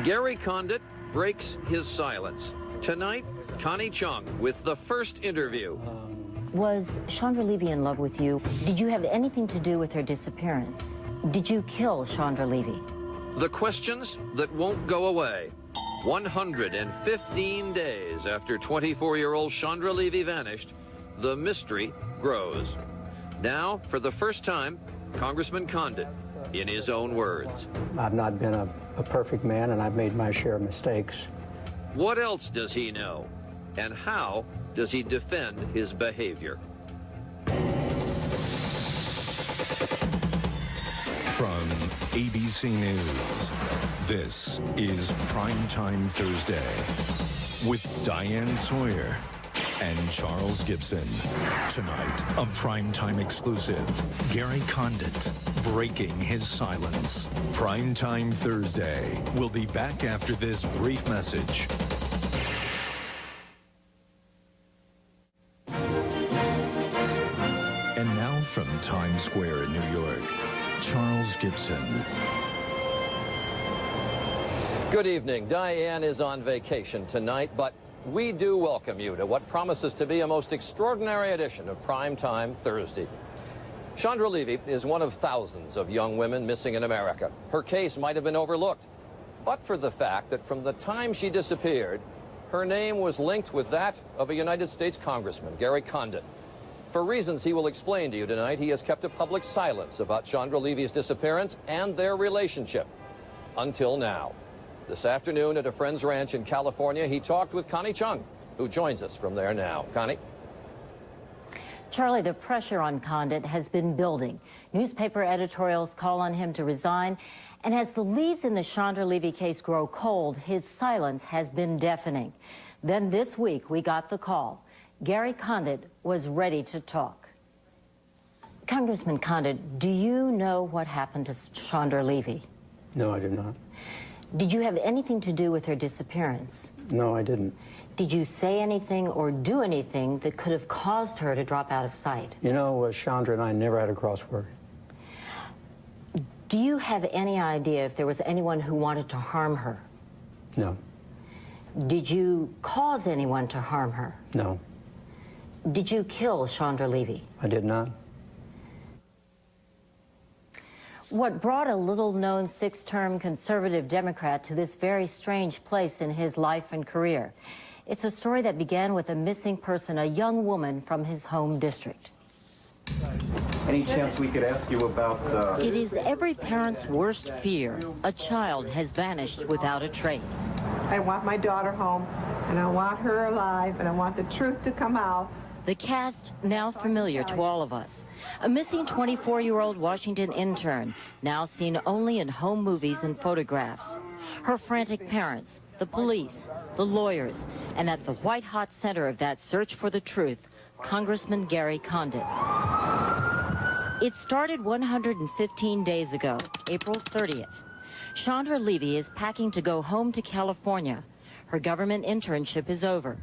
Gary Condit breaks his silence. Tonight, Connie Chung with the first interview. Was Chandra Levy in love with you? Did you have anything to do with her disappearance? Did you kill Chandra Levy? The questions that won't go away. 115 days after 24-year-old Chandra Levy vanished, the mystery grows. Now, for the first time, Congressman Condit, in his own words. I've not been a perfect man, and I've made my share of mistakes. What else does he know? And how does he defend his behavior? From ABC News, this is Primetime Thursday with Diane Sawyer and Charles Gibson. Tonight, a Primetime exclusive, Gary Condit breaking his silence. Primetime Thursday. We'll be back after this brief message. And now from Times Square in New York, Charles Gibson. Good evening. Diane is on vacation tonight, but we do welcome you to what promises to be a most extraordinary edition of Primetime Thursday. Chandra Levy is one of thousands of young women missing in America. Her case might have been overlooked, but for the fact that from the time she disappeared, her name was linked with that of a United States Congressman, Gary Condit. For reasons he will explain to you tonight, he has kept a public silence about Chandra Levy's disappearance and their relationship. Until now. This afternoon at a friend's ranch in California, he talked with Connie Chung, who joins us from there now. Connie? Charlie, the pressure on Condit has been building. Newspaper editorials call on him to resign. And as the leads in the Chandra Levy case grow cold, his silence has been deafening. Then this week, we got the call. Gary Condit was ready to talk. Congressman Condit, do you know what happened to Chandra Levy? No, I do not. Did you have anything to do with her disappearance? No, I didn't. Did you say anything or do anything that could have caused her to drop out of sight? You know, Chandra and I never had a crossword. Do you have any idea if there was anyone who wanted to harm her? No. Did you cause anyone to harm her? No. Did you kill Chandra Levy? I did not. What brought a little-known six-term conservative Democrat to this very strange place in his life and career? It's a story that began with a missing person, a young woman from his home district. Any chance we could ask you about... It is every parent's worst fear. A child has vanished without a trace. I want my daughter home, and I want her alive, and I want the truth to come out. The cast, now familiar to all of us. A missing 24-year-old Washington intern, now seen only in home movies and photographs. Her frantic parents, the police, the lawyers, and at the white-hot center of that search for the truth, Congressman Gary Condit. It started 115 days ago, April 30th. Chandra Levy is packing to go home to California. Her government internship is over.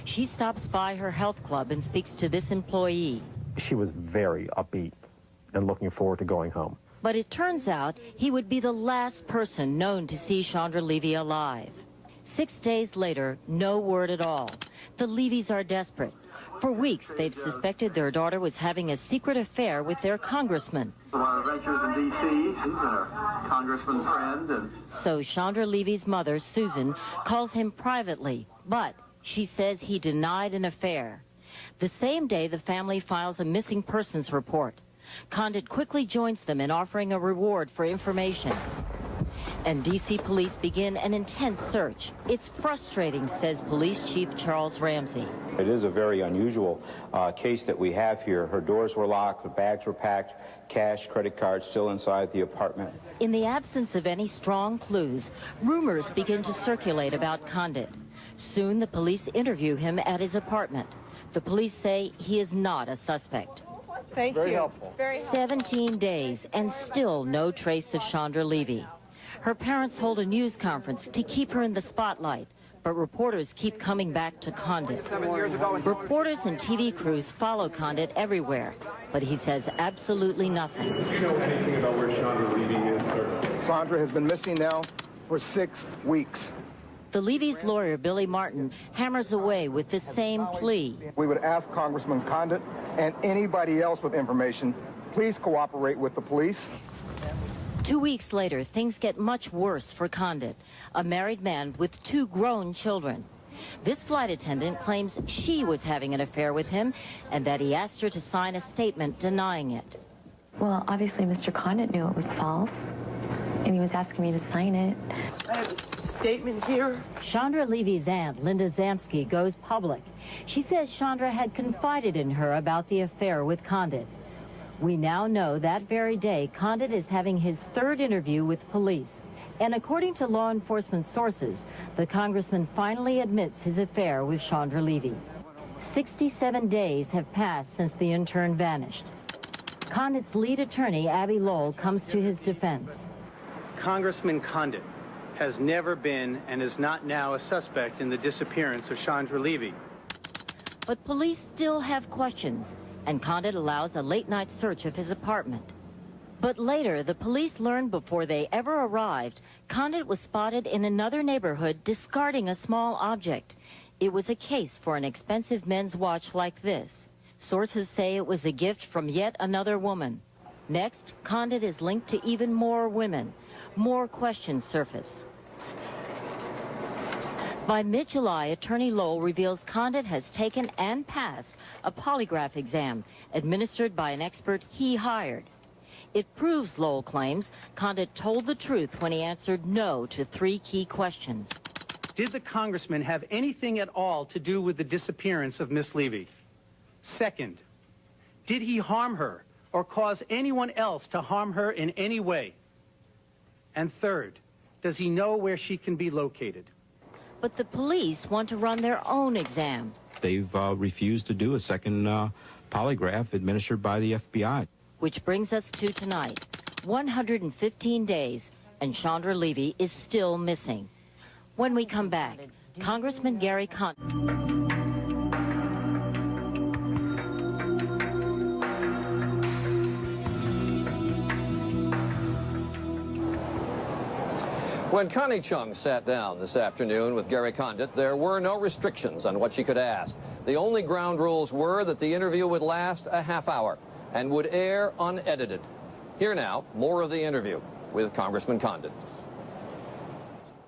She stops by her health club and speaks to this employee. She was very upbeat and looking forward to going home. But it turns out he would be the last person known to see Chandra Levy alive. 6 days later, no word at all. The Levys are desperate. For weeks, they've suspected their daughter was having a secret affair with their congressman. One of the ventures in D.C., she's her congressman's friend. So Chandra Levy's mother, Susan, calls him privately, but she says he denied an affair. The same day, the family files a missing persons report. Condit quickly joins them in offering a reward for information. And D.C. police begin an intense search. It's frustrating, says Police Chief Charles Ramsey. It is a very unusual case that we have here. Her doors were locked, her bags were packed, cash, credit cards still inside the apartment. In the absence of any strong clues, rumors begin to circulate about Condit. Soon the police interview him at his apartment. The police say he is not a suspect. Thank you. Very helpful. 17 days and still no trace of Chandra Levy. Her parents hold a news conference to keep her in the spotlight, but reporters keep coming back to Condit. Reporters and TV crews follow Condit everywhere, but he says absolutely nothing. Do you know anything about where Chandra Levy is, sir? Chandra has been missing now for 6 weeks. The Levy's lawyer, Billy Martin, hammers away with the same plea. We would ask Congressman Condit and anybody else with information, please cooperate with the police. 2 weeks later, things get much worse for Condit, a married man with 2 grown children. This flight attendant claims she was having an affair with him and that he asked her to sign a statement denying it. Well, obviously, Mr. Condit knew it was false, and he was asking me to sign it. I have a statement here. Chandra Levy's aunt, Linda Zamsky, goes public. She says Chandra had confided in her about the affair with Condit. We now know that very day, Condit is having his 3rd interview with police. And according to law enforcement sources, the congressman finally admits his affair with Chandra Levy. 67 days have passed since the intern vanished. Condit's lead attorney, Abby Lowell, comes to his defense. Congressman Condit has never been and is not now a suspect in the disappearance of Chandra Levy. But police still have questions, and Condit allows a late-night search of his apartment. But later, the police learned before they ever arrived, Condit was spotted in another neighborhood discarding a small object. It was a case for an expensive men's watch like this. Sources say it was a gift from yet another woman. Next, Condit is linked to even more women. More questions surface. By mid-July, Attorney Lowell reveals Condit has taken and passed a polygraph exam administered by an expert he hired. It proves, Lowell claims, Condit told the truth when he answered no to 3 key questions. Did the congressman have anything at all to do with the disappearance of Miss Levy? Second, did he harm her or cause anyone else to harm her in any way? And third, does he know where she can be located? But the police want to run their own exam. They've refused to do a second polygraph administered by the FBI. Which brings us to tonight. 115 days, and Chandra Levy is still missing. When we come back, Congressman Gary Condit. When Connie Chung sat down this afternoon with Gary Condit, there were no restrictions on what she could ask. The only ground rules were that the interview would last a half hour and would air unedited. Here now, more of the interview with Congressman Condit.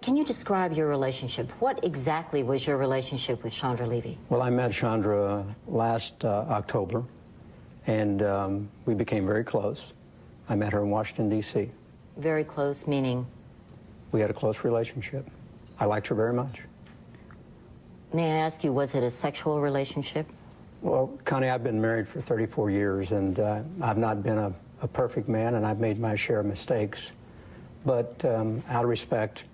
Can you describe your relationship? What exactly was your relationship with Chandra Levy? Well, I met Chandra last October, and we became very close. I met her in Washington, D.C. Very close, meaning? We had a close relationship. I liked her very much. May I ask you, was it a sexual relationship? Well, Connie, I've been married for 34 years, and I've not been a perfect man, and I've made my share of mistakes. But out of respect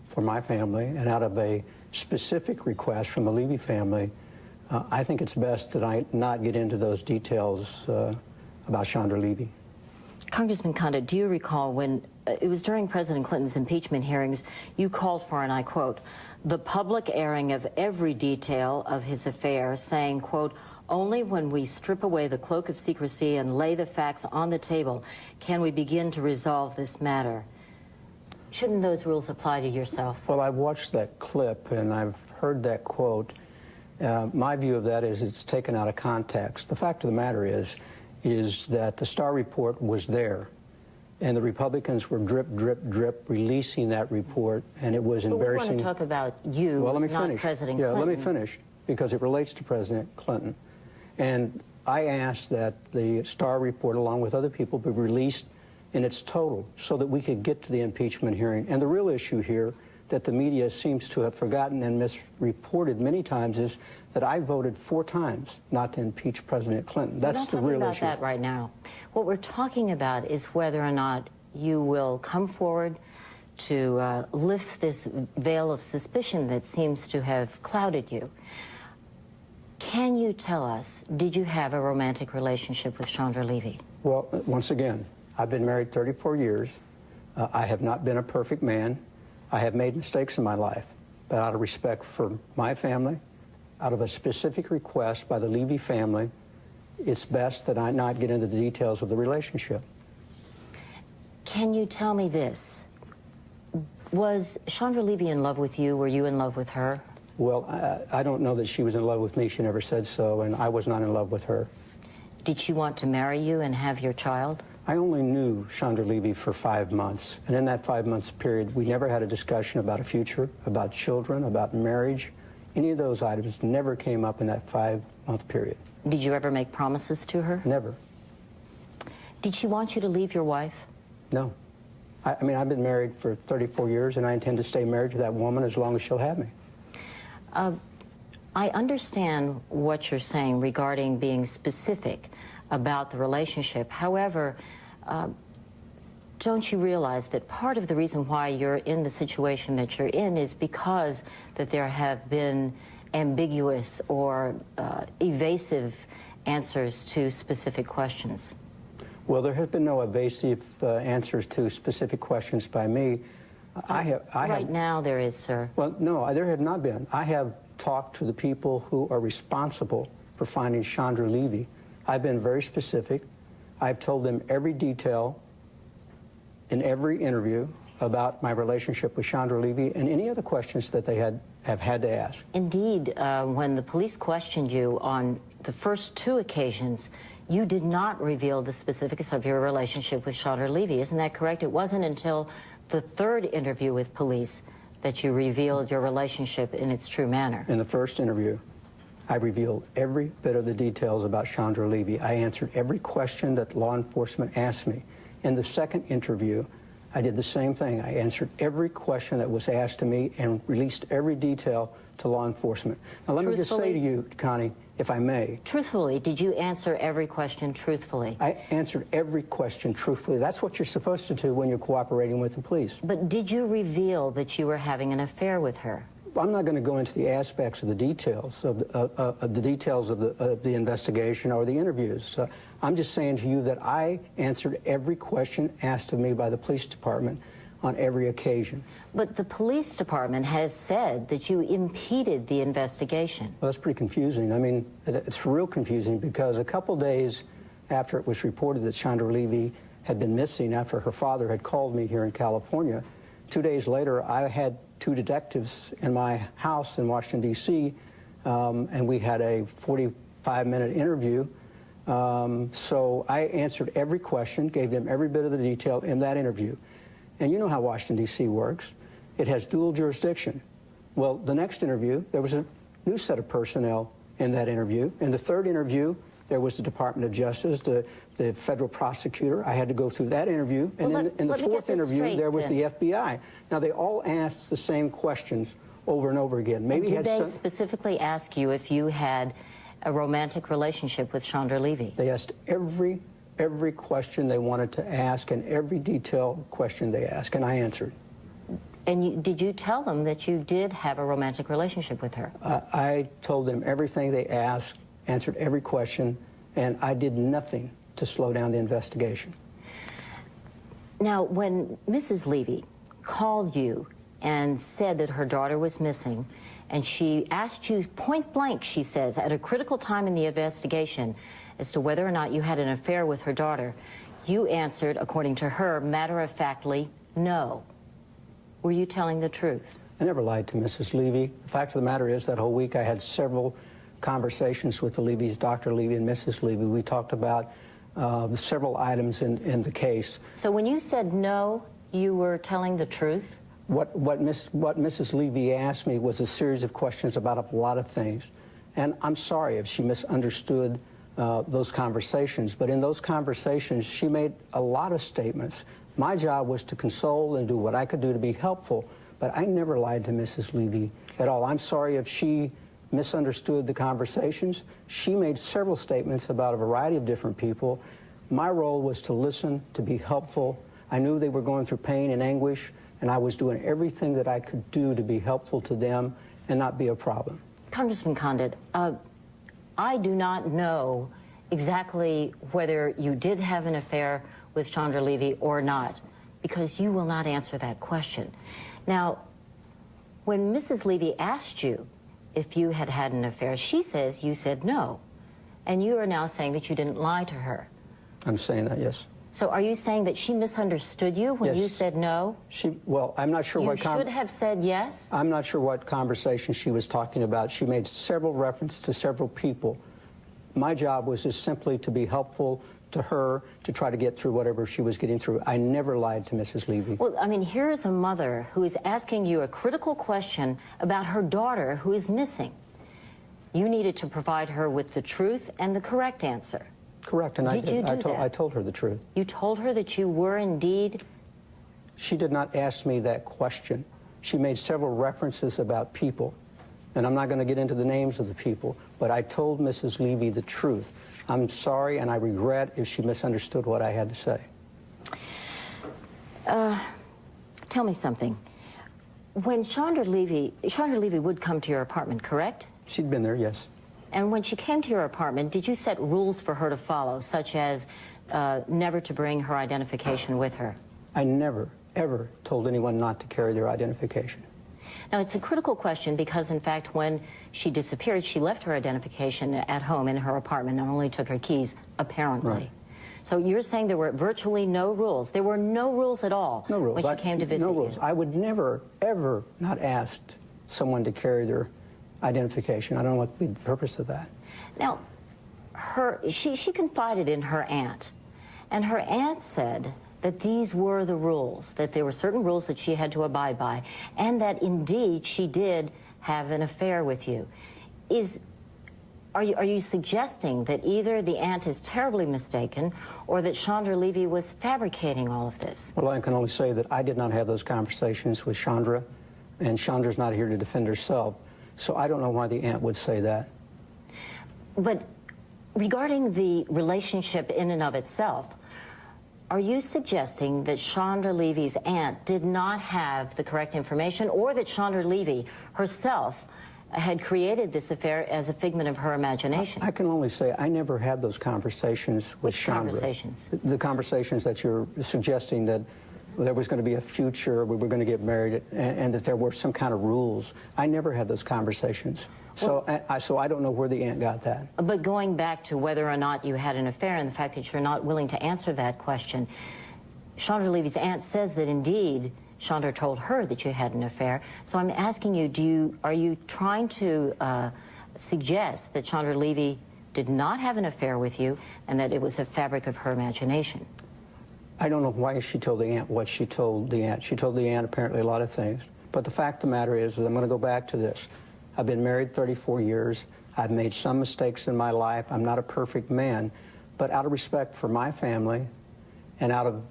for my family and out of a specific request from the Levy family, I think it's best that I not get into those details about Chandra Levy. Congressman Condit, do you recall when it was during President Clinton's impeachment hearings, you called for, and I quote, the public airing of every detail of his affair, saying, quote, only when we strip away the cloak of secrecy and lay the facts on the table can we begin to resolve this matter. Shouldn't those rules apply to yourself? Well, I've watched that clip and I've heard that quote. My view of that is it's taken out of context. The fact of the matter is that the Starr report was there, and the Republicans were drip, drip, drip releasing that report, and it was embarrassing. But we want to talk about you, well, let me not finish. President Clinton. Clinton. Let me finish, because it relates to President Clinton. And I asked that the Starr report, along with other people, be released in its total so that we could get to the impeachment hearing. And the real issue here that the media seems to have forgotten and misreported many times is that I voted 4 times not to impeach President Clinton. That's the real issue. We're not talking about that right now. What we're talking about is whether or not you will come forward to lift this veil of suspicion that seems to have clouded you. Can you tell us, did you have a romantic relationship with Chandra Levy? Well, once again, I've been married 34 years. I have not been a perfect man. I have made mistakes in my life. But out of respect for my family, out of a specific request by the Levy family, it's best that I not get into the details of the relationship. Can you tell me this? Was Chandra Levy in love with you? Were you in love with her? Well, I don't know that she was in love with me. She never said so, and I was not in love with her. Did she want to marry you and have your child? I only knew Chandra Levy for 5 months, and in that 5 months period, we never had a discussion about a future, about children, about marriage. Any of those items never came up in that 5-month period. Did you ever make promises to her? Never. Did she want you to leave your wife? No. I mean, I've been married for 34 years, and I intend to stay married to that woman as long as she'll have me. I understand what you're saying regarding being specific about the relationship. However, don't you realize that part of the reason why you're in the situation that you're in is because that there have been ambiguous or evasive answers to specific questions? Well, there have been no evasive answers to specific questions by me. Right now there is, sir. Well, no, there have not been. I have talked to the people who are responsible for finding Chandra Levy. I've been very specific. I've told them every detail in every interview about my relationship with Chandra Levy and any other questions that they have had to ask. Indeed, when the police questioned you on the first 2 occasions, you did not reveal the specifics of your relationship with Chandra Levy. Isn't that correct? It wasn't until the 3rd interview with police that you revealed your relationship in its true manner. In the first interview, I revealed every bit of the details about Chandra Levy. I answered every question that law enforcement asked me. In the 2nd interview, I did the same thing. I answered every question that was asked of me and released every detail to law enforcement. Now, let me just say to you, Connie, if I may. Truthfully, did you answer every question truthfully? I answered every question truthfully. That's what you're supposed to do when you're cooperating with the police. But did you reveal that you were having an affair with her? I'm not going to go into the aspects of the details of the investigation or the interviews. I'm just saying to you that I answered every question asked of me by the police department on every occasion. But the police department has said that you impeded the investigation. Well, that's pretty confusing. I mean, it's real confusing because a couple days after it was reported that Chandra Levy had been missing, after her father had called me here in California, 2 days later, I had 2 detectives in my house in Washington, D.C., and we had a 45-minute interview. So I answered every question, gave them every bit of the detail in that interview. And you know how Washington, D.C. works. It has dual jurisdiction. Well, the next interview, there was a new set of personnel in that interview. In the 3rd interview, there was the Department of Justice, the federal prosecutor. I had to go through that interview. And then in the 4th interview, there was the FBI. Now, they all asked the same questions over and over again. Maybe did they specifically ask you if you had a romantic relationship with Chandra Levy? They asked every question they wanted to ask and every detailed question they asked, and I answered. And did you tell them that you did have a romantic relationship with her? I told them everything they asked, answered every question, and I did nothing to slow down the investigation. Now, when Mrs. Levy called you and said that her daughter was missing, and she asked you point blank, she says, at a critical time in the investigation, as to whether or not you had an affair with her daughter, you answered, according to her, matter-of-factly, no. Were you telling the truth? I never lied to Mrs. Levy. The fact of the matter is that whole week I had several conversations with the Levys, Dr. Levy and Mrs. Levy. We talked about several items in the case. So when you said no, you were telling the truth? What Mrs. Levy asked me was a series of questions about a lot of things. And I'm sorry if she misunderstood those conversations, but in those conversations, she made a lot of statements. My job was to console and do what I could do to be helpful, but I never lied to Mrs. Levy at all. I'm sorry if she misunderstood the conversations. She made several statements about a variety of different people. My role was to listen, to be helpful. I knew they were going through pain and anguish, and I was doing everything that I could do to be helpful to them and not be a problem. Congressman Condit, I do not know exactly whether you did have an affair with Chandra Levy or not, because you will not answer that question. Now, when Mrs. Levy asked you if you had had an affair, she says you said no, and you are now saying that you didn't lie to her. I'm saying that, yes. So are you saying that she misunderstood you when you said no? Well, I'm not sure you what... You should have said yes? I'm not sure what conversation she was talking about. She made several references to several people. My job was just simply to be helpful to her to try to get through whatever she was getting through. I never lied to Mrs. Levy. Well, I mean, here is a mother who is asking you a critical question about her daughter who is missing. You needed to provide her with the truth and the correct answer. Correct, and Did you do that? I told her the truth. You told her that you were indeed... She did not ask me that question. She made several references about people, and I'm not going to get into the names of the people, but I told Mrs. Levy the truth. I'm sorry, and I regret if she misunderstood what I had to say. Tell me something. When Chandra Levy would come to your apartment, correct? She'd been there, yes. And when she came to your apartment, did you set rules for her to follow, such as never to bring her identification with her? I never, ever told anyone not to carry their identification. Now, it's a critical question because, in fact, when she disappeared, she left her identification at home in her apartment and only took her keys, apparently. Right. So you're saying there were virtually no rules. There were no rules at all when she came to visit you. No rules. I would never, ever not ask someone to carry their identification. I don't know what would be the purpose of that. Now, she confided in her aunt, and her aunt said that these were the rules, that there were certain rules that she had to abide by, and that indeed she did have an affair with you. Are you suggesting that either the aunt is terribly mistaken or that Chandra Levy was fabricating all of this? Well, I can only say that I did not have those conversations with Chandra, and Chandra's not here to defend herself, so I don't know why the aunt would say that. But regarding the relationship in and of itself, are you suggesting that Chandra Levy's aunt did not have the correct information, or that Chandra Levy herself had created this affair as a figment of her imagination? I can only say I never had those conversations with Chandra. Which conversations? The conversations that you're suggesting, that there was going to be a future, we were going to get married, and that there were some kind of rules. I never had those conversations. So, so I don't know where the aunt got that. But going back to whether or not you had an affair and the fact that you're not willing to answer that question, Chandra Levy's aunt says that indeed Chandra told her that you had an affair. So I'm asking you, are you trying to suggest that Chandra Levy did not have an affair with you and that it was a fabric of her imagination? I don't know why she told the aunt what she told the aunt. She told the aunt apparently a lot of things. But the fact of the matter is, I'm going to go back to this. I've been married 34 years. I've made some mistakes in my life. I'm not a perfect man. But out of respect for my family and out of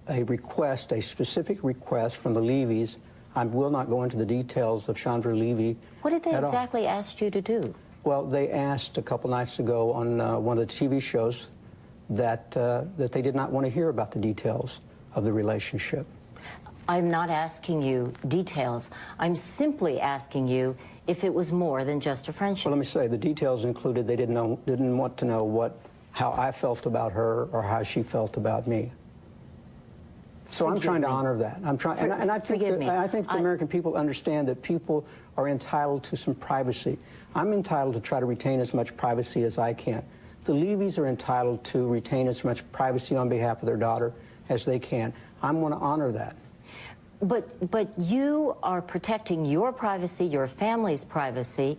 a request, a specific request from the Levys, I will not go into the details of Chandra Levy. What did they exactly ask you to do? Well, they asked a couple nights ago on one of the TV shows that they did not want to hear about the details of the relationship. I'm not asking you details. I'm simply asking you if it was more than just a friendship. Well, let me say, the details included they didn't want to know how I felt about her or how she felt about me. So I'm trying to honor that. I'm trying, and I think the American people understand that people are entitled to some privacy. I'm entitled to try to retain as much privacy as I can. The Levys are entitled to retain as much privacy on behalf of their daughter as they can. I'm going to honor that. But you are protecting your privacy, your family's privacy,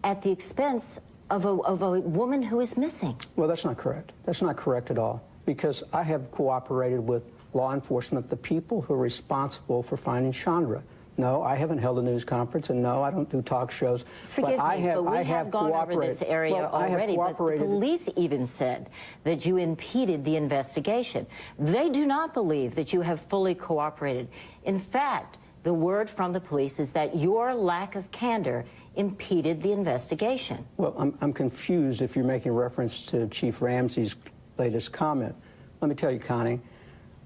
at the expense of a woman who is missing. Well, that's not correct. That's not correct at all, because I have cooperated with law enforcement, the people who are responsible for finding Chandra. No, I haven't held a news conference, and no, I don't do talk shows. Forgive me, but we have gone over this area already, but the police even said that you impeded the investigation. They do not believe that you have fully cooperated. In fact, the word from the police is that your lack of candor impeded the investigation. Well, I'm confused if you're making reference to Chief Ramsey's latest comment. Let me tell you, Connie,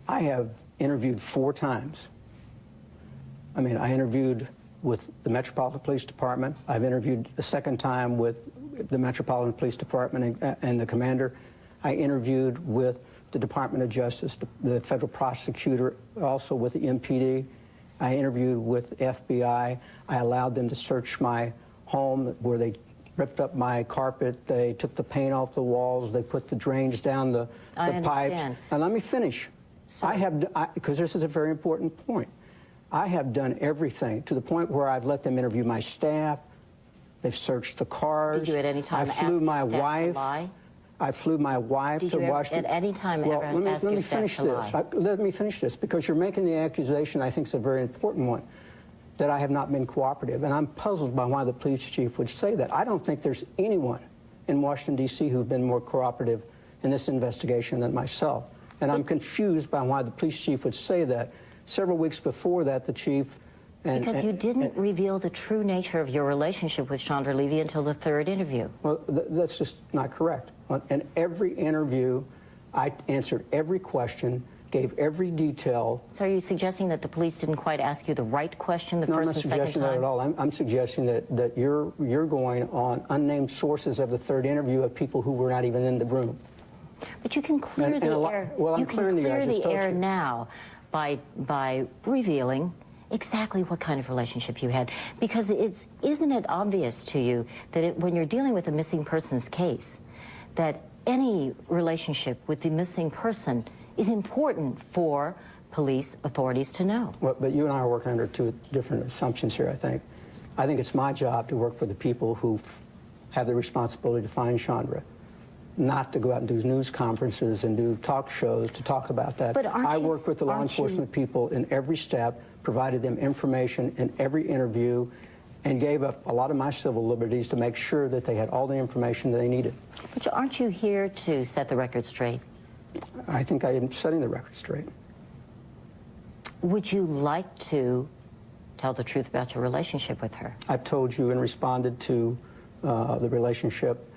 I have interviewed 4 times. I mean, I interviewed with the Metropolitan Police Department. I've interviewed a second time with the Metropolitan Police Department and the commander. I interviewed with the Department of Justice, the federal prosecutor, also with the MPD. I interviewed with the FBI. I allowed them to search my home where they ripped up my carpet, they took the paint off the walls, they put the drains down the pipes. And let me finish. Because this is a very important point. I have done everything to the point where I've let them interview my staff. They've searched the cars. Did you at any time I flew my wife. Lie? I flew my wife to Washington. At any time ever ask your staff to lie? Let me finish this, because you're making the accusation I think is a very important one, that I have not been cooperative. And I'm puzzled by why the police chief would say that. I don't think there's anyone in Washington, D.C. who's been more cooperative in this investigation than myself. And I'm confused by why the police chief would say that. Several weeks before that, the chief... Because you didn't reveal the true nature of your relationship with Chandra Levy until the third interview. Well, that's just not correct. In every interview, I answered every question, gave every detail. So are you suggesting that the police didn't quite ask you the right question the first and second time? No, I'm not suggesting that at all. I'm suggesting that you're going on unnamed sources of the third interview of people who were not even in the room. But you can clear the air. Well, you can clear the air now by revealing exactly what kind of relationship you had. Because isn't it obvious to you that when you're dealing with a missing persons case, that any relationship with the missing person is important for police authorities to know? Well, but you and I are working under two different assumptions here, I think. I think it's my job to work for the people who have the responsibility to find Chandra, not to go out and do news conferences and do talk shows to talk about that. But I work with the law enforcement people in every step, provided them information in every interview, and gave up a lot of my civil liberties to make sure that they had all the information they needed. But aren't you here to set the record straight? I think I am setting the record straight. Would you like to tell the truth about your relationship with her? I've told you and responded to the relationship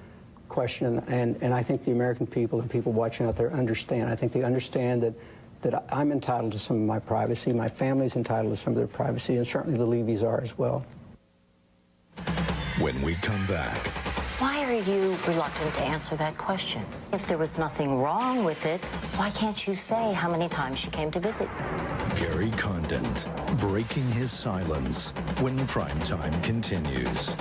question, and I think the American people and people watching out there understand. I think they understand that I'm entitled to some of my privacy, my family's entitled to some of their privacy, and certainly the Levys are as well. When we come back... Why are you reluctant to answer that question? If there was nothing wrong with it, why can't you say how many times she came to visit? Gary Condit, breaking his silence when Primetime continues.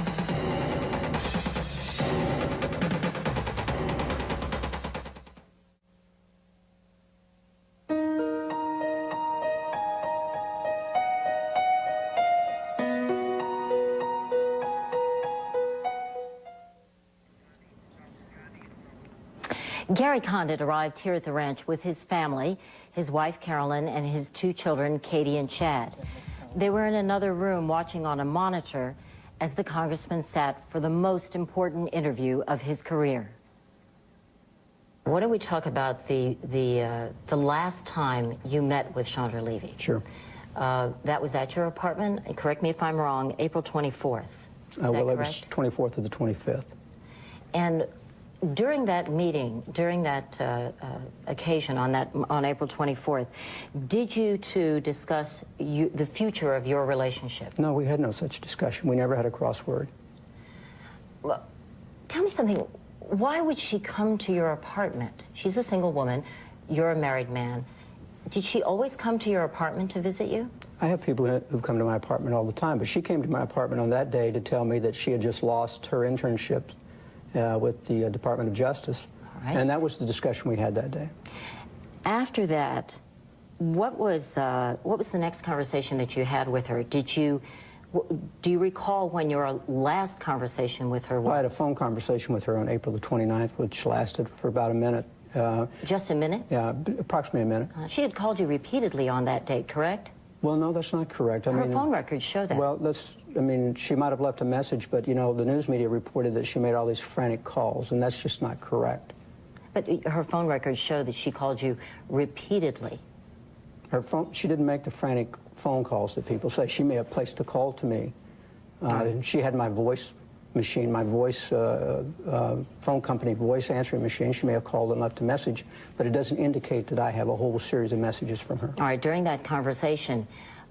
Gary Condit arrived here at the ranch with his family, his wife Carolyn, and his two children, Katie and Chad. They were in another room watching on a monitor as the congressman sat for the most important interview of his career. Why don't we talk about the last time you met with Chandra Levy? Sure. That was at your apartment, correct me if I'm wrong, April 24th. Well, it was 24th or the 25th. And during that meeting, during that occasion on April 24th, did you two discuss the future of your relationship? No, we had no such discussion. We never had a crossword. Well, tell me something. Why would she come to your apartment? She's a single woman. You're a married man. Did she always come to your apartment to visit you? I have people who come to my apartment all the time, but she came to my apartment on that day to tell me that she had just lost her internship with the Department of Justice. Right. And that was the discussion we had that day. After that, what was the next conversation that you had with her? Do you recall when your last conversation with her was? Well, I had a phone conversation with her on April the 29th, which lasted for about a minute. Just a minute? Yeah, approximately a minute. She had called you repeatedly on that date, correct? Well, no, that's not correct. Her phone records show that. Well, she might have left a message, but, you know, the news media reported that she made all these frantic calls, and that's just not correct. But her phone records show that she called you repeatedly. She didn't make the frantic phone calls that people say. She may have placed a call to me. She had my voice machine, my voice, phone company voice answering machine. She may have called and left a message, but it doesn't indicate that I have a whole series of messages from her. All right, during that conversation,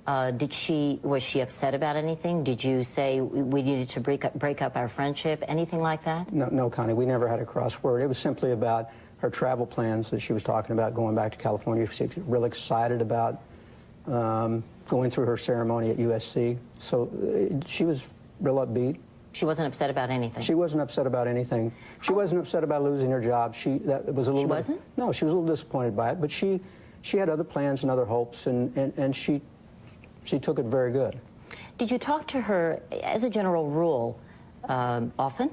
was she upset about anything? Did you say we needed to break up our friendship, anything like that? No, Connie, we never had a crossword. It was simply about her travel plans that she was talking about going back to California. She was real excited about going through her ceremony at USC. So she was real upbeat. She wasn't upset about anything? She wasn't upset about anything. She wasn't upset about losing her job. That was a little. She wasn't? No, she was a little disappointed by it, but she had other plans and other hopes, and she took it very good. Did you talk to her, as a general rule, often?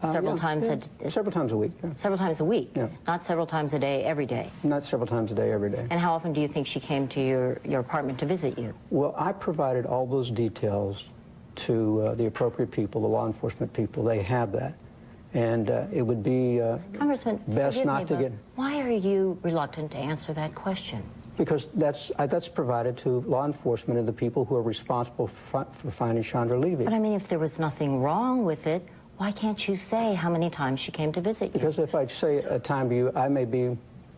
Several times a week. Yeah. Several times a week? Yeah. Not several times a day, every day? Not several times a day, every day. And how often do you think she came to your apartment to visit you? Well, I provided all those details to the appropriate people, the law enforcement people. They have that. And it would be Congressman, best not to get... Why are you reluctant to answer that question? Because that's provided to law enforcement and the people who are responsible for finding Chandra Levy. But I mean, if there was nothing wrong with it, why can't you say how many times she came to visit you? Because if I say a time to you, I may be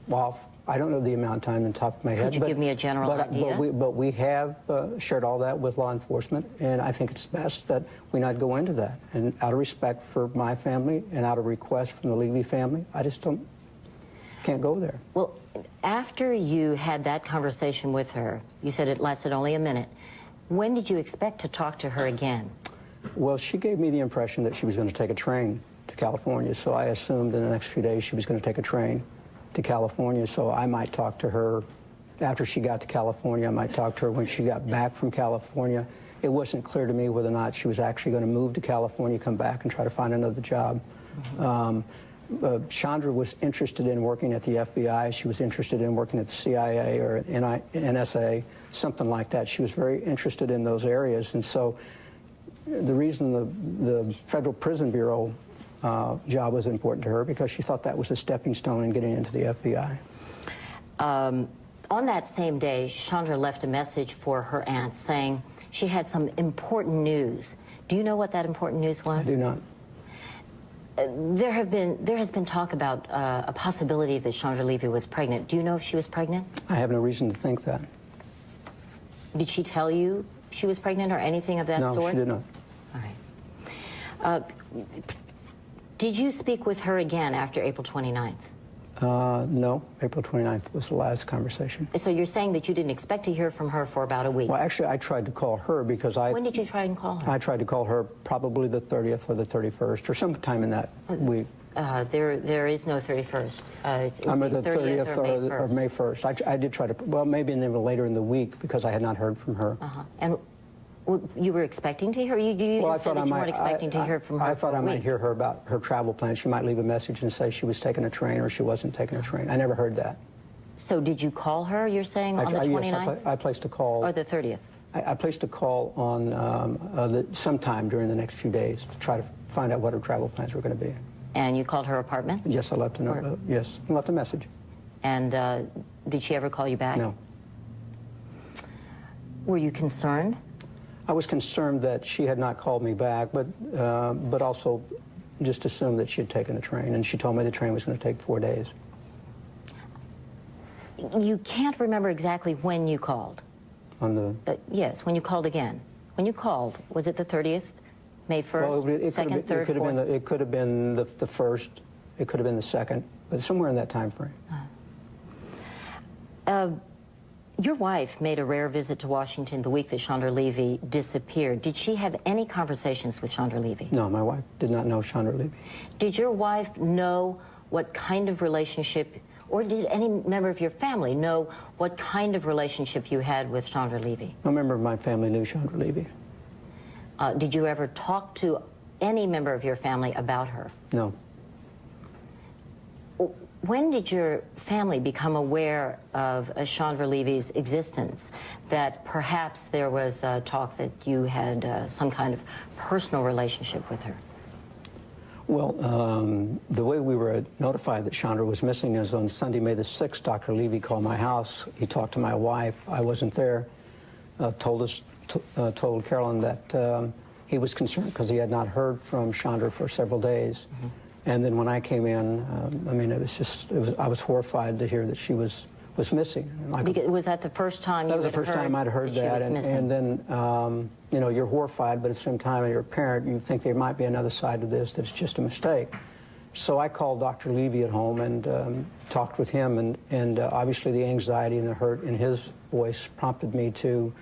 off. I don't know the amount of time on top of my head. Could you give me a general idea? But we have shared all that with law enforcement, and I think it's best that we not go into that. And out of respect for my family and out of request from the Levy family, I just can't go there. Well, after you had that conversation with her, you said it lasted only a minute. When did you expect to talk to her again? Well, she gave me the impression that she was going to take a train to California, so I assumed in the next few days she was going to take a train to California, so I might talk to her after she got to California. I might talk to her when she got back from California. It wasn't clear to me whether or not she was actually going to move to California, come back and try to find another job. Chandra was interested in working at the FBI. She was interested in working at the CIA or NSA, something like that. She was very interested in those areas, and so the reason the Federal Prison Bureau job was important to her, because she thought that was a stepping stone in getting into the FBI. On that same day, Chandra left a message for her aunt saying she had some important news. Do you know what that important news was? I do not. There has been talk about a possibility that Chandra Levy was pregnant. Do you know if she was pregnant? I have no reason to think that. Did she tell you she was pregnant or anything of that sort? No, she did not. All right. Did you speak with her again after April 29th? No, April 29th was the last conversation. So you're saying that you didn't expect to hear from her for about a week? Well, actually, I tried to call her because When did you try and call her? I tried to call her probably the 30th or the 31st or sometime in that week. There is no 31st. It's the 30th or May 1st. I did try to, well, maybe later in the week because I had not heard from her. And you were expecting to hear? You just said that you weren't expecting to hear from her. I thought I might hear her about her travel plans. She might leave a message and say she was taking a train or she wasn't taking a train. I never heard that. So did you call her, you're saying, on the 29th? Yes, I placed a call. Or the 30th? I placed a call on sometime during the next few days to try to find out what her travel plans were going to be. And you called her apartment? Yes, I left a message. And did she ever call you back? No. Were you concerned? I was concerned that she had not called me back, but also just assumed that she had taken the train, and she told me the train was going to take 4 days. You can't remember exactly when you called? On the... yes, when you called again. When you called, was it the 30th, May 1st, well, 2nd, 3rd, 4th? It could have been the 1st, it could have been the 2nd, but somewhere in that time frame. Your wife made a rare visit to Washington the week that Chandra Levy disappeared. Did she have any conversations with Chandra Levy? No, my wife did not know Chandra Levy. Did your wife know what kind of relationship, or did any member of your family know what kind of relationship you had with Chandra Levy? No member of my family knew Chandra Levy. Did you ever talk to any member of your family about her? No. When did your family become aware of Chandra Levy's existence, that perhaps there was talk that you had some kind of personal relationship with her? Well, the way we were notified that Chandra was missing is on Sunday, May the 6th, Dr. Levy called my house. He talked to my wife. I wasn't there. Told Carolyn that he was concerned because he had not heard from Chandra for several days. Mm-hmm. And then when I came in, I mean, I was horrified to hear that she was missing. Was that the first time you That was the first time I'd heard that. And then, you know, you're horrified, but at the same time, you're a parent, you think there might be another side to this, that it's just a mistake. So I called Dr. Levy at home and talked with him, and obviously the anxiety and the hurt in his voice prompted me to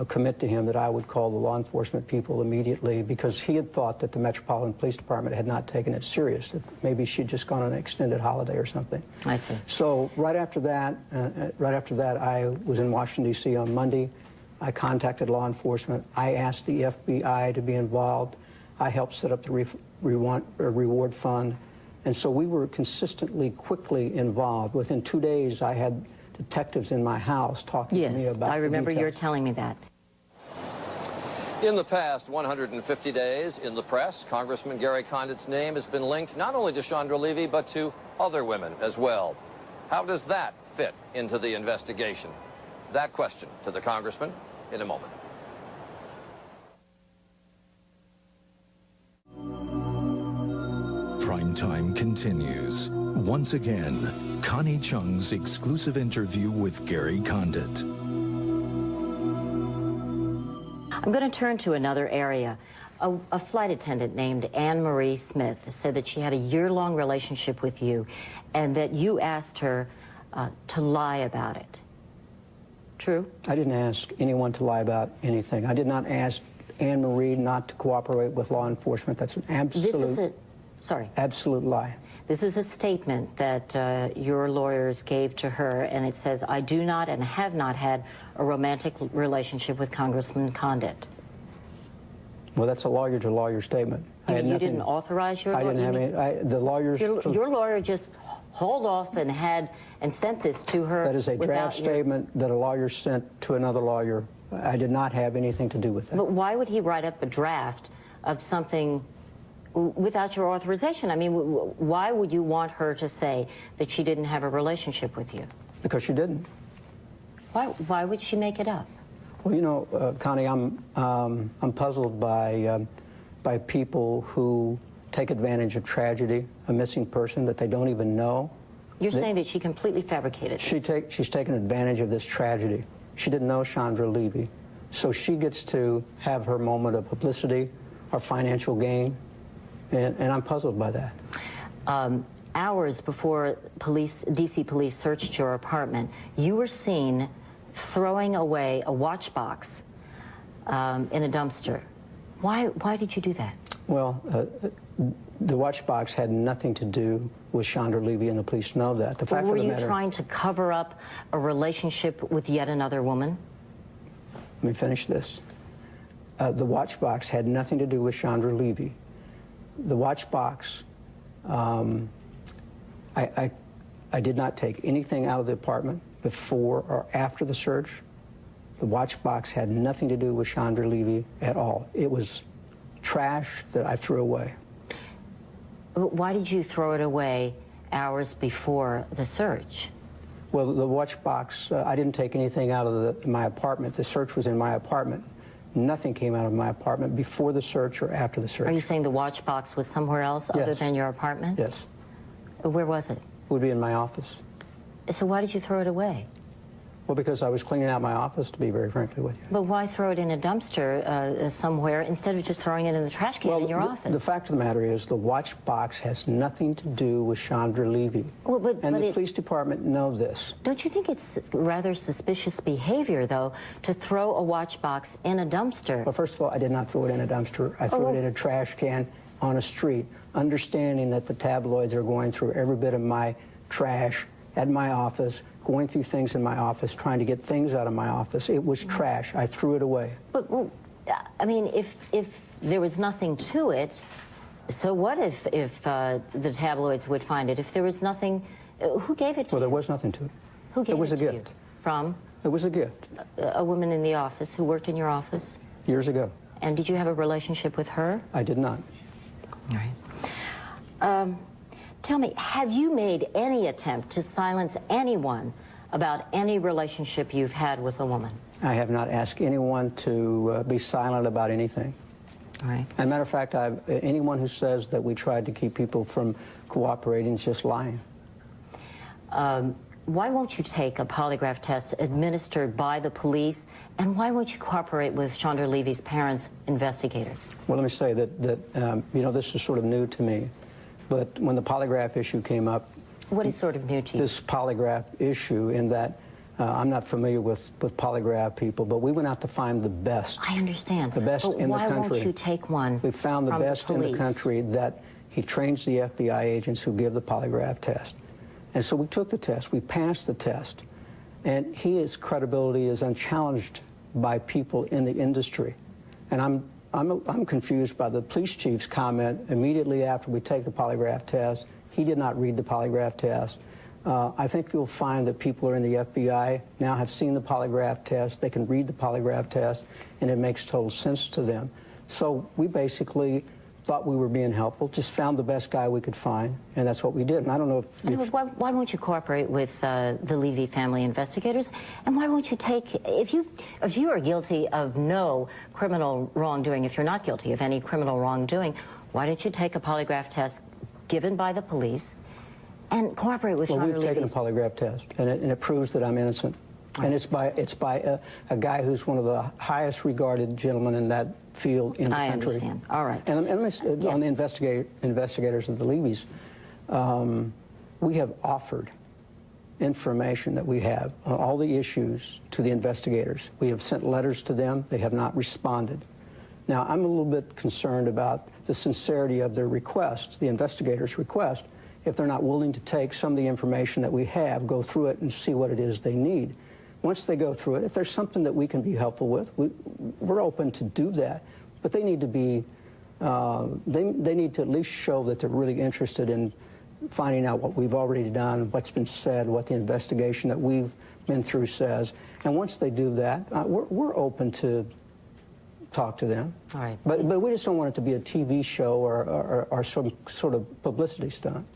commit to him that I would call the law enforcement people immediately, because he had thought that the Metropolitan Police Department had not taken it serious, that maybe she'd just gone on an extended holiday or something. I see. So right after that, I was in Washington, D.C. on Monday. I contacted law enforcement. I asked the FBI to be involved. I helped set up the reward fund. And so we were consistently, quickly involved. Within 2 days, I had detectives in my house talking to me about Yes, I remember the you're details. telling me that. In the past 150 days, in the press, Congressman Gary Condit's name has been linked not only to Chandra Levy, but to other women as well. How does that fit into the investigation? That question to the congressman in a moment. Primetime continues. Once again, Connie Chung's exclusive interview with Gary Condit. I'm going to turn to another area. A flight attendant named Anne Marie Smith said that she had a year-long relationship with you and that you asked her to lie about it. True? I didn't ask anyone to lie about anything. I did not ask Anne Marie not to cooperate with law enforcement. That's an absolute, absolute lie. This is a statement that your lawyers gave to her, and it says, I do not and have not had a romantic relationship with Congressman Condit. Well, that's a lawyer-to-lawyer statement. You didn't authorize your lawyer? I didn't have any. The lawyers... Your lawyer just hauled off and sent this to her. That is a draft statement that a lawyer sent to another lawyer. I did not have anything to do with that. But why would he write up a draft of something without your authorization? I mean, why would you want her to say that she didn't have a relationship with you? Because she didn't. Why would she make it up? Well, you know, Connie, I'm puzzled by people who take advantage of tragedy, a missing person that they don't even know. You're saying that she completely fabricated this. She's taken advantage of this tragedy. She didn't know Chandra Levy, so she gets to have her moment of publicity or financial gain, and I'm puzzled by that. Hours before D.C. police searched your apartment, you were seen throwing away a watch box in a dumpster. Why did you do that? Well, the watch box had nothing to do with Chandra Levy, and the police know that. The fact of the matter, were you trying to cover up a relationship with yet another woman? Let me finish this. The watch box had nothing to do with Chandra Levy. The watch box, I did not take anything out of the apartment before or after the search. The watch box had nothing to do with Chandra Levy at all. It was trash that I threw away. Why did you throw it away hours before the search? Well, the watch box, I didn't take anything out of my apartment. The search was in my apartment. Nothing came out of my apartment before the search or after the search. Are you saying the watch box was somewhere else other than your apartment? Yes. Where was it? It would be in my office. So why did you throw it away? Well, because I was cleaning out my office, to be very frankly with you. But why throw it in a dumpster somewhere instead of just throwing it in the trash can in your office? The fact of the matter is the watch box has nothing to do with Chandra Levy. Well, and the police department know this. Don't you think it's rather suspicious behavior, though, to throw a watch box in a dumpster? Well, first of all, I did not throw it in a dumpster. I threw it in a trash can on a street, understanding that the tabloids are going through every bit of my trash at my office, going through things in my office, trying to get things out of my office. It was trash. I threw it away. But, well, I mean, if there was nothing to it, so what if the tabloids would find it? If there was nothing, who gave it to you? Well, there was nothing to it. Who gave it to you? It was a gift. From? It was a gift. A woman in the office who worked in your office? Years ago. And did you have a relationship with her? I did not. All right. Tell me, have you made any attempt to silence anyone about any relationship you've had with a woman? I have not asked anyone to be silent about anything. All right. As a matter of fact, anyone who says that we tried to keep people from cooperating is just lying. Why won't you take a polygraph test administered by the police, and why won't you cooperate with Chandra Levy's parents' investigators? Well, let me say that you know, this is sort of new to me. But when the polygraph issue came up... What is sort of new to you? This polygraph issue, in that I'm not familiar with polygraph people, but we went out to find the best. I understand. The best in the country. Why won't you take one? We found the best in the country that he trains the FBI agents who give the polygraph test. And so we took the test. We passed the test. And his credibility is unchallenged by people in the industry. And I'm confused by the police chief's comment immediately after we take the polygraph test. He did not read the polygraph test. I think you'll find that people are in the FBI now have seen the polygraph test. They can read the polygraph test, and it makes total sense to them. So we basically thought we were being helpful, just found the best guy we could find, and that's what we did. And I don't know if... Why won't you cooperate with the Levy family investigators? And why won't you take... If you are guilty of no criminal wrongdoing, if you're not guilty of any criminal wrongdoing, why don't you take a polygraph test given by the police and cooperate with Chandra Levy's... Well, we've taken a polygraph test, and it proves that I'm innocent. And it's by a guy who's one of the highest regarded gentlemen in that field in the country. I understand. All right. And on the investigators of the Levys, we have offered information that we have on all the issues to the investigators. We have sent letters to them. They have not responded. Now, I'm a little bit concerned about the sincerity of their request, the investigators' request, if they're not willing to take some of the information that we have, go through it, and see what it is they need. Once they go through it, if there's something that we can be helpful with, we're open to do that. But they need to be, they need to at least show that they're really interested in finding out what we've already done, what's been said, what the investigation that we've been through says. And once they do that, we're open to talk to them. All right. But we just don't want it to be a TV show or some sort of publicity stunt.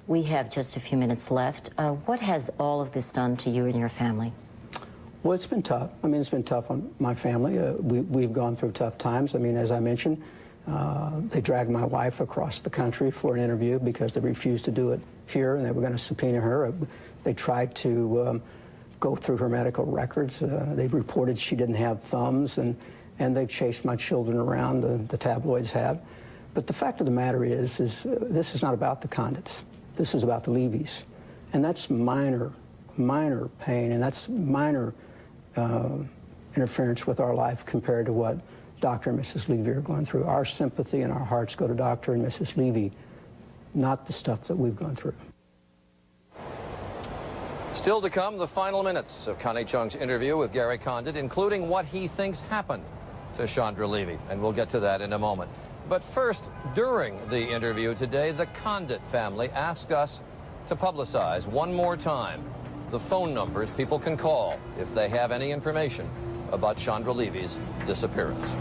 We have just a few minutes left. What has all of this done to you and your family? Well, it's been tough. I mean, it's been tough on my family. We've gone through tough times. I mean, as I mentioned, they dragged my wife across the country for an interview because they refused to do it here, and they were going to subpoena her. They tried to go through her medical records. They reported she didn't have thumbs, and they chased my children around, the tabloids have. But the fact of the matter is this is not about the Condits. This is about the Levys. And that's minor pain, and that's minor interference with our life compared to what Dr. and Mrs. Levy are going through. Our sympathy and our hearts go to Dr. and Mrs. Levy, not the stuff that we've gone through. Still to come, the final minutes of Connie Chung's interview with Gary Condit, including what he thinks happened to Chandra Levy, and we'll get to that in a moment. But first, during the interview today, the Condit family asked us to publicize one more time the phone numbers people can call if they have any information about Chandra Levy's disappearance.